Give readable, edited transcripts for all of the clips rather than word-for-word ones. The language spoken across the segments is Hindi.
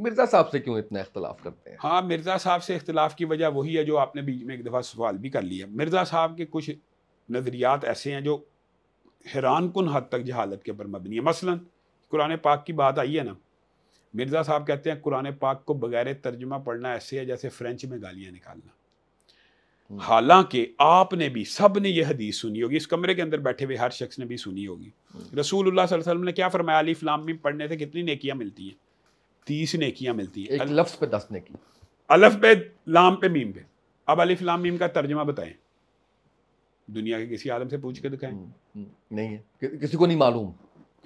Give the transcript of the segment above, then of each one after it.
मिर्जा साहब से क्यों इतना इख्तलाफ करते हैं? हाँ, मिर्ज़ा साहब से इख्तलाफ की वजह वही है जो आपने बीच में एक दफ़ा सवाल भी कर लिया। मिर्ज़ा साहब के कुछ नज़रियात ऐसे हैं जो हैरान कुन हद तक जहालत के ऊपर मबनी है। मसलन कुरान पाक की बात आई है ना, मिर्ज़ा साहब कहते हैं कुरान पाक को बगैर तर्जुमा पढ़ना ऐसे है जैसे फ्रेंच में गालियाँ निकालना। हालांकि आपने भी, सब ने यह हदीस सुनी होगी, इस कमरे के अंदर बैठे हुए हर शख्स ने भी सुनी होगी। रसूलुल्लाह सल्लल्लाहु अलैहि वसल्लम ने क्या फरमाया? अलिफ लाम मीम पढ़ने से कितनी नेकियां मिलती हैं? 30 नेकियां मिलती हैं। एक लफ्ज़ पे 10 नेकी। अलफ पे, लाम पे, मीम पे। अब अलिफ लाम मीम का तर्जुमा बताएं, दुनिया के किसी आदम से पूछ के दिखाएं। नहीं है, किसी को नहीं मालूम।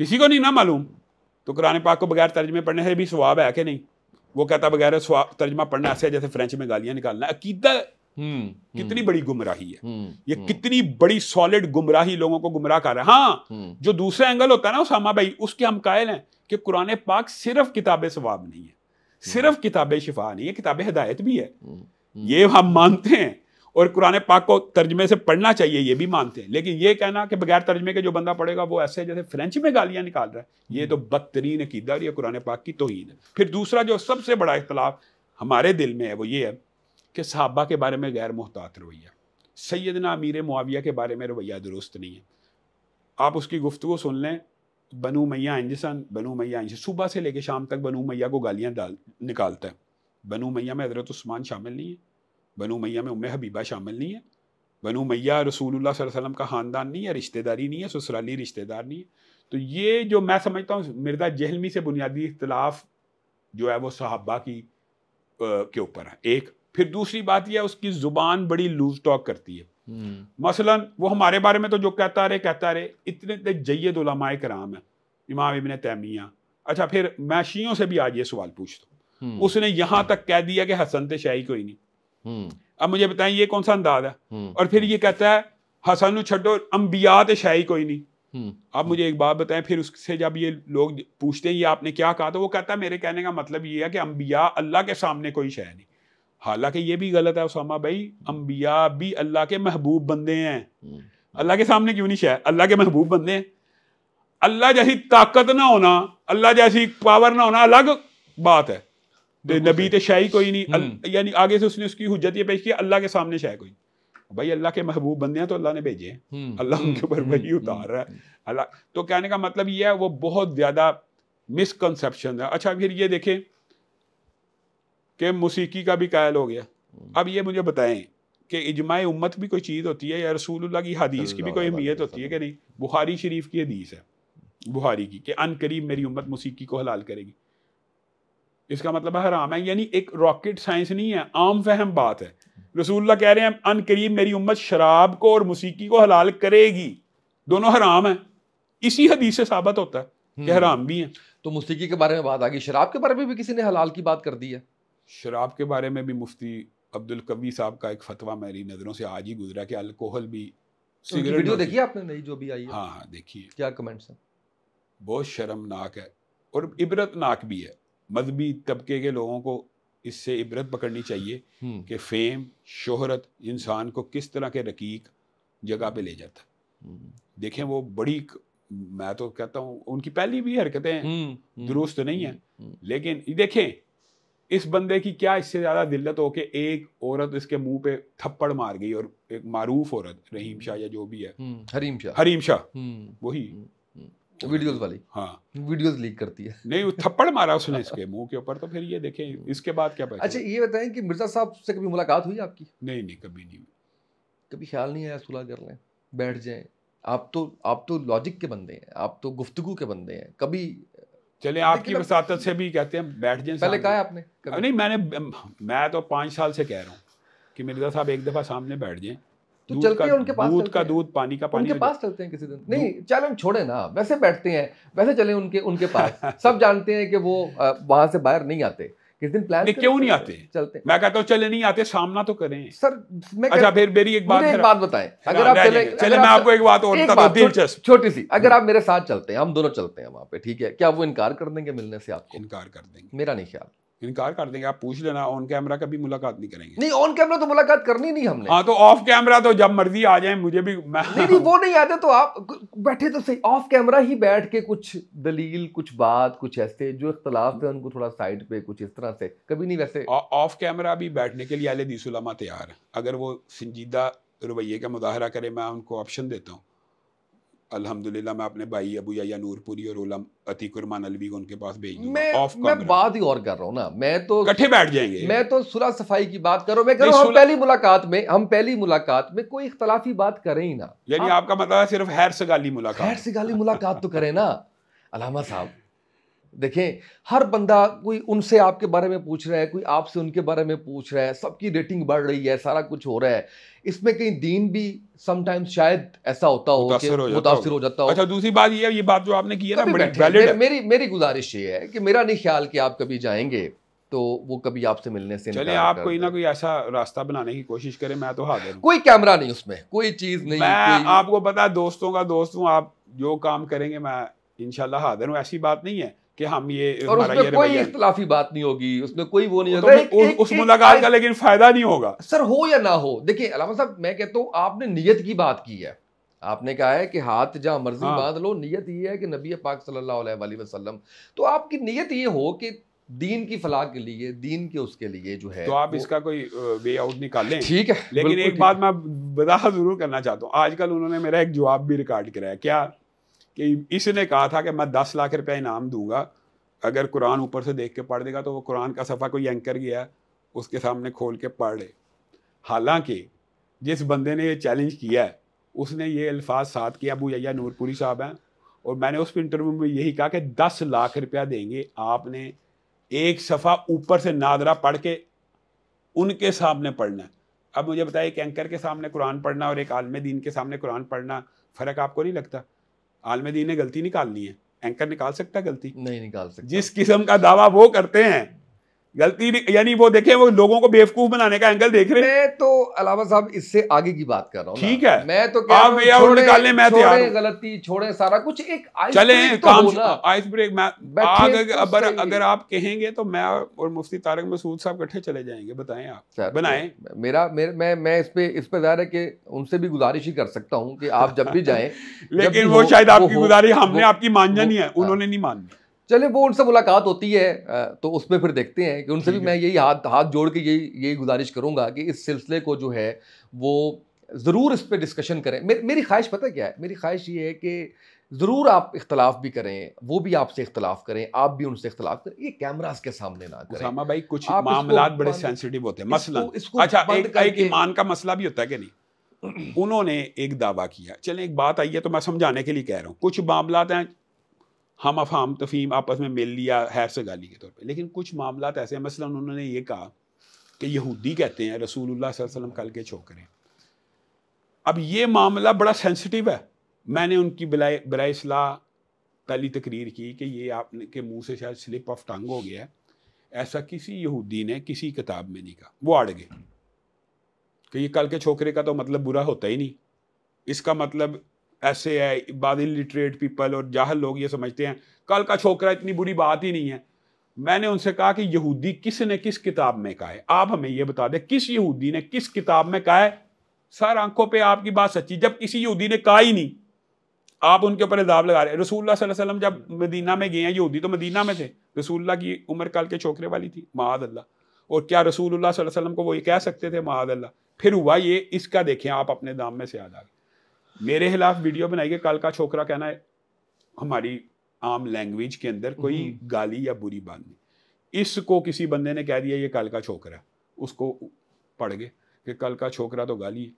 किसी को नहीं ना मालूम। तो कुरान पाक को बगैर तर्जुमे पढ़ने से भी सवाब है कि नहीं? वो कहता बगैर तर्जुमा पढ़ना ऐसे जैसे फ्रेंच में गालियां निकालना। अकीदा कितनी बड़ी गुमराही है ये, कितनी बड़ी सॉलिड गुमराही लोगों को गुमराह कर रहा है। हाँ, जो दूसरा एंगल होता है ना उसामा भाई, उसके हम कायल हैं कि कुरान पाक सिर्फ किताब सवाब नहीं है, सिर्फ किताब शिफा नहीं है, किताब हिदायत भी है। ये हम मानते हैं और कुरान पाक को तर्जमे से पढ़ना चाहिए, ये भी मानते हैं। लेकिन ये कहना कि बगैर तर्जमे के जो बंदा पढ़ेगा वो ऐसे जैसे फ्रेंच में गालियां निकाल रहा है, ये तो बदतरीन अकीदा और ये कुरान पाक की तौहीन है। फिर दूसरा जो सबसे बड़ा इख्तलाफ हमारे दिल में है वो ये है कि सहाबा के बारे में गैर मुहतात रवैया, सैयदना अमीर मुआविया के बारे में रवैया दुरुस्त नहीं है। आप उसकी गुफ्तगू सुन लें, बनु मैया इंजसन, बनु मैया इंजसन, सुबह से लेकर शाम तक बनु मैया को गालियाँ निकालता है। बनु मैया में हज़रत उस्मान शामिल नहीं है, बनु मैया में उम्मे हबीबा शामिल नहीं है, बनु मैया रसूलुल्लाह सल्लल्लाहु अलैहि वसल्लम का ख़ानदान नहीं है, रिश्तेदारी नहीं है, ससुराली रिश्तेदार नहीं है। तो ये जो मैं समझता हूँ मिर्ज़ा जहलमी से बुनियादी इख्तलाफ जो है वो सहाबा की के ऊपर है एक। फिर दूसरी बात यह है उसकी ज़ुबान बड़ी लूज टॉक करती है। मसलन वो हमारे बारे में तो जो कहता रहे इतने जय्यद उलमाए कराम है, इमाम इब्न तैमिया। अच्छा, फिर मैं शियों से भी आज ये सवाल पूछता हूँ, उसने यहाँ तक कह दिया कि हसन ते शाही कोई नहीं। अब मुझे बताएं ये कौन सा अंदाज है? और फिर ये कहता है हसन छड्डो, अंबिया ते शाही कोई नहीं। अब मुझे एक बात बताएं, फिर उससे जब ये लोग पूछते हैं ये आपने क्या कहा, तो वो कहता है मेरे कहने का मतलब ये है कि अंबिया अल्लाह के सामने कोई शय नहीं। हालांकि ये भी गलत है उसामा भाई, अंबिया भी अल्लाह के महबूब बंदे हैं। अल्लाह के सामने क्यों नहीं शय? अल्लाह के महबूब बंदे हैं। अल्लाह जैसी ताकत ना होना, अल्लाह जैसी पावर ना होना अलग बात है। नबी तो शाही कोई नहीं, यानी आगे से उसने उसकी हुज्जत ये पेश की अल्लाह के सामने शाय कोई। भाई अल्लाह के महबूब बंदे हैं तो अल्लाह ने भेजे हैं, अल्लाह उनके ऊपर वही उतार रहा है अल्लाह। तो कहने का मतलब ये है वो बहुत ज्यादा मिसकंसेप्शन है। अच्छा, फिर ये देखें कि मौसीकी का भी कायल हो गया। अब ये मुझे बताएं कि इजमाए उम्मत भी कोई चीज़ होती है या रसूलुल्लाह की हदीस की भी कोई अहमियत होती है कि नहीं? बुखारी शरीफ की हदीस है, बुखारी की, कि अन करीब मेरी उम्मत मौसीकी को हलाल करेगी। इसका मतलब हराम है, यानी एक रॉकेट साइंस नहीं है, आम फहम बात है। रसूलुल्लाह कह रहे हैं अन करीब मेरी उम्मत शराब को और मौसीकी को हलाल करेगी, दोनों हराम है। इसी हदीस से साबित होता है कि हराम भी है। तो मौसीकी के बारे में बात आ गई, शराब के बारे में भी किसी ने हलाल की बात कर दी है। शराब के बारे में भी मुफ्ती अब्दुल कवी साहब का एक फतवा मेरी नज़रों से आज ही गुजरा कि अल्कोहल भी, सिगरेट वीडियो देखी आपने? नहीं, जो भी आई है। हाँ हाँ देखिए, क्या कमेंट्स हैं? बहुत शर्मनाक है और इबरतनाक भी है। मजहबी तबके के लोगों को इससे इबरत पकड़नी चाहिए कि फेम, शोहरत इंसान को किस तरह के रकीक जगह पे ले जाता है। देखें वो बड़ी, मैं तो कहता हूँ उनकी पहली भी हरकतें दुरुस्त नहीं है, लेकिन देखें इस बंदे की क्या इससे ज्यादा दिल्लत हो कि एक औरत इसके मुंह पे थप्पड़ मार गई, और एक मारूफ औरत रहीम शाह या जो भी है, हरीम शाह वही वीडियोस वाली, हाँ वीडियोस लीक करती है। नहीं, वो थप्पड़ मारा उसने इसके मुंह के ऊपर। तो फिर ये देखें इसके बाद क्या पता। अच्छा ये बताएं कि मिर्जा साहब से कभी मुलाकात हुई आपकी? नहीं, कभी नहीं। कभी ख्याल नहीं आया सुलह कर लें, बैठ जाएं? आप तो लॉजिक के बंदे हैं, आप तो गुफ्तगू के बंदे हैं। कभी चले आपकी वसातत से भी कहते हैं बैठ जाएं। पहले कहा है आपने? नहीं, मैं तो 5 साल से कह रहा हूँ कि मिर्जा साहब एक दफा सामने बैठ जाएं। तो चलते हैं उनके पास, दूध का दूध, पानी का पानी, उनके पास चलते हैं किसी दिन। नहीं चैलेंज छोड़े ना, वैसे बैठते हैं, वैसे चले उनके पास। सब जानते हैं कि वो वहां से बाहर नहीं आते। किस दिन प्लान क्यों नहीं आते? चलते। मैं कहता हूँ चले नहीं आते, सामना तो करें सर। अच्छा फिर मेरी एक बात बताएं, अगर आप चले मैं आपको एक बात और बता दूं दिलचस्प छोटी सी। अगर आप मेरे साथ चलते हैं, हम दोनों चलते हैं वहां पे, ठीक है, क्या वो इनकार कर देंगे मिलने से? आपको इनकार कर देंगे? मेरा नहीं ख्याल। इनकार कर देंगे। आप पूछ लेना, ऑन कैमरा कभी मुलाकात नहीं करेंगे। नहीं, ऑन कैमरा तो मुलाकात करनी नहीं हमने। हाँ, तो ऑफ कैमरा तो जब मर्जी आ जाए, मुझे भी नहीं वो नहीं आते तो आप बैठे तो सही, ऑफ कैमरा ही बैठ के कुछ दलील, कुछ बात, कुछ ऐसे जो इख्तलाफ है उनको थोड़ा साइड पे, कुछ इस तरह से कभी नहीं। वैसे ऑफ कैमरा भी बैठने के लिए अहले हदीस उलमा तैयार है। अगर वो संजीदा रवैये का मुजाहरा करे, मैं उनको ऑप्शन देता हूँ। अल्हम्दुलिल्लाह मैं अपने भाई अबू या नूरपुरी और उलम अतीक उर्मान अलवी को उनके पास भेज दूंगा ऑफ कैमरा। मैं बात ही और कर रहा हूँ ना, मैं तो इकट्ठे बैठ जाएंगे। मैं तो सुलह सफाई की बात कर रहा हूँ। मैं कह रहा हूँ हम पहली मुलाकात में कोई इख्तलाफी बात करें ही ना। यानी आपका मतलब है सिर्फ हैर सगाली मुलाकात। हैर सगाली मुलाकात तो करें ना। अलामा साहब देखें, हर बंदा कोई उनसे आपके बारे में पूछ रहा है, कोई आपसे उनके बारे में पूछ रहा है, सबकी रेटिंग बढ़ रही है, सारा कुछ हो रहा है। इसमें कहीं दीन भी समटाइम्स शायद ऐसा होता हो कि मुतासिर हो जाता हो। अच्छा, दूसरी बात ये बात जो आपने की है ना, बड़ी वैलिड है। मेरी गुजारिश ये है कि मेरा नहीं ख्याल कि आप कभी जाएंगे तो वो कभी आपसे मिलने से चले, आप कोई ना कोई ऐसा रास्ता बनाने की कोशिश करें, मैं तो हाजिर हूं। कोई कैमरा नहीं, उसमें कोई चीज नहीं। मैं आपको पता है, दोस्तों का दोस्त हूं। आप जो काम करेंगे मैं इंशाल्लाह हाजिर हूं। ऐसी बात नहीं है कि हम ये, और उसमें कोई इख्तिलाफी बात नहीं होगी, उसमें कोई वो नहीं होगा उस मुलाकात का, लेकिन फायदा नहीं होगा सर, हो या ना हो। देखिए अलामा साहब, मैं कहता हूँ आपने नियत की बात की है। आपने कहा है कि हाथ जहां मर्जी बांध लो, नियत ये है कि नबी पाक सल्लल्लाहु अलैहि वसल्लम, तो आपकी नियत ये हो कि दीन की फलाह के लिए, दीन के उसके लिए जो है, तो आप इसका कोई वे आउट निकालें। ठीक है, लेकिन एक बात मैं वजाहत जरूर करना चाहता हूँ। आजकल उन्होंने मेरा एक जवाब भी रिकॉर्ड कराया, क्या कि इसने कहा था कि मैं 10 लाख रुपया इनाम दूंगा अगर कुरान ऊपर से देख के पढ़ देगा। तो वो कुरान का सफ़ा कोई एंकर गया उसके सामने खोल के पढ़ ले। हालांकि जिस बंदे ने ये चैलेंज किया है उसने ये अल्फाज साथ किया, अबू यैया नूरपुरी साहब हैं, और मैंने उस इंटरव्यू में यही कहा कि 10 लाख रुपया देंगे, आपने एक सफ़ा ऊपर से नादरा पढ़ के उनके सामने पढ़ना है। अब मुझे बताइए, एक एंकर के सामने कुरान पढ़ना और एक आलिम दीन के सामने कुरान पढ़ना, फ़र्क आपको नहीं लगता? आलिम दीन ने गलती निकालनी है, एंकर निकाल सकता है गलती? नहीं निकाल सकता। जिस किस्म का दावा वो करते हैं, गलती यानी वो देखें, वो लोगों को बेवकूफ बनाने का एंगल देख रहे हैं। मैं तो अलावा साहब इससे आगे की बात कर रहा हूँ। ठीक है, मैं तो आप निकालने में तैयार हूं। गलती छोड़े, सारा कुछ एक चले काम आइस ब्रेक में अगर आप कहेंगे तो मैं और मुफ्ती तारिक मसूद साहब इकट्ठे चले जाएंगे। बताएं आप, बनाएं। मैं इस पे ज़ाहिर है कि उनसे भी गुजारिश ही कर सकता हूँ कि आप जब भी जाएं लेकिन वो शायद आपकी गुजारिश, हमने आपकी मानना नहीं है, उन्होंने नहीं माननी। चले, वो उनसे मुलाकात होती है तो उसमें फिर देखते हैं कि उनसे भी मैं यही हाथ जोड़ के यही गुजारिश करूंगा कि इस सिलसिले को जो है वो ज़रूर इस पर डिस्कशन करें। मेरी ख्वाहिश पता क्या है? मेरी ख्वाहिश ये है कि ज़रूर आप इख्तलाफ भी करें, वो भी आपसे इख्तलाफ करें, आप भी उनसे इख्तलाफ करें, ये कैमरास के सामने ना करें। उसामा भाई, कुछ मामलात बड़े सेंसिटिव होते हैं। मसलन अच्छा, एक ईमान का मसला भी होता है कि नहीं? उन्होंने एक दावा किया, चलें एक बात आई है तो मैं समझाने के लिए कह रहा हूँ। कुछ मामलात हैं हम अफहाम तफहीम आपस में मिल लिया हैर से गाली के तौर पे, लेकिन कुछ मामलात ऐसे हैं, मसलन उन्होंने ये कहा कि यहूदी कहते हैं रसूलुल्लाह सल्लल्लाहु अलैहि वसल्लम कल के छोकरे। अब ये मामला बड़ा सेंसिटिव है। मैंने उनकी बराए इस्लाह पहली तकरीर की कि ये आपने के मुंह से शायद स्लिप ऑफ टंग हो गया है, ऐसा किसी यहूदी ने किसी किताब में नहीं कहा। वो अड़ गए कि ये कल के छोकरे का तो मतलब बुरा होता ही नहीं, इसका मतलब ऐसे है। बाद इलिटरेट पीपल और जाहल लोग ये समझते हैं कल का छोकरा इतनी बुरी बात ही नहीं है। मैंने उनसे कहा कि यहूदी किसने किस किताब में कहा है, आप हमें ये बता दें किस यहूदी ने किस किताब में कहा है। सर आंखों पे आपकी बात सच्ची, जब किसी यहूदी ने कहा ही नहीं आप उनके ऊपर इल्जाम लगा रहे हैं। रसूलुल्लाह सल्लल्लाहु अलैहि वसल्लम जब मदीना में गए हैं, यहूदी तो मदीना में थे, रसूलुल्लाह की उम्र कल के छोकरे वाली थी, माअज़ल्लाह। और क्या रसूलुल्लाह सल्लल्लाहु अलैहि वसल्लम को वो ये कह सकते थे माअज़ल्लाह? फिर हुआ ये, इसका देखें आप अपने दाम में से याद आ गए। मेरे खिलाफ वीडियो बनाइए, कल का छोकरा कहना है हमारी आम लैंग्वेज के अंदर कोई गाली या बुरी बात नहीं। इसको किसी बंदे ने कह दिया ये कल का छोकरा, उसको पढ़ गए कि कल का छोकरा तो गाली है।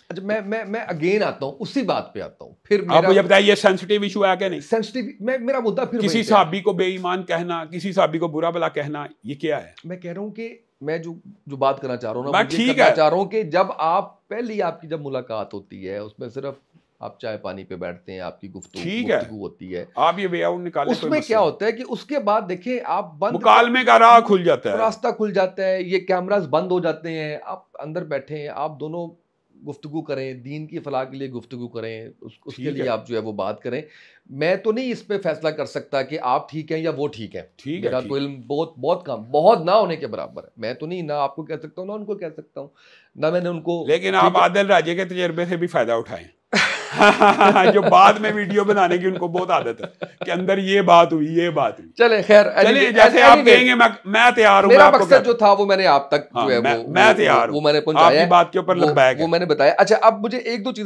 अच्छा, मैं अगेन आता हूँ, उसी बात पे आता हूँ। फिर आप मुझे बताइए ये सेंसिटिव इशू है क्या नहीं? सेंसिटिव, मेरा मुद्दा फिर किसी साहबी को बेईमान कहना, किसी साहबी को बुरा भला कहना, ये क्या है? मैं कह रहा हूँ कि मैं जो बात करना चाह रहा हूँ ना, मैं ठीक है चाह रहा हूँ कि जब आप पहली आपकी जब मुलाकात होती है उसमें सिर्फ आप चाय पानी पे बैठते हैं, आपकी गुफ्तगू होती है, आप ये वे आउट निकालें, उसमें क्या होता है कि उसके बाद देखें आप बंद मुकालमे का राह खुल जाता है, रास्ता खुल जाता है, ये कैमरास बंद हो जाते हैं, आप अंदर बैठे हैं, आप दोनों गुफ्तगू करें, दीन की फलाह के लिए गुफ्तगू करें, उसके लिए आप जो है वो बात करें। मैं तो नहीं इस पे फैसला कर सकता कि आप ठीक हैं या वो ठीक है। मेरा तो इल्म बहुत बहुत कम, बहुत ना होने के बराबर है। मैं तो नहीं ना आपको कह सकता हूँ ना उनको कह सकता हूँ, ना मैंने उनको। लेकिन आप आदिल राजे के तजर्बे से भी फायदा उठाएं। जो बाद में वीडियो बनाने की उनको बहुत आदत है कि अंदर ये बात हुई, ये बात हुई। चले खैर, चलिए जैसे आप कहेंगे मैं तैयार हूं। मेरा मकसद जो था वो मैंने आप तक जो है मैं तैयार हूं, वो मैंने पहुंचाया, आपकी बात के ऊपर लब्बैक है, वो मैंने बताया। अच्छा, अब मुझे एक दो चीज़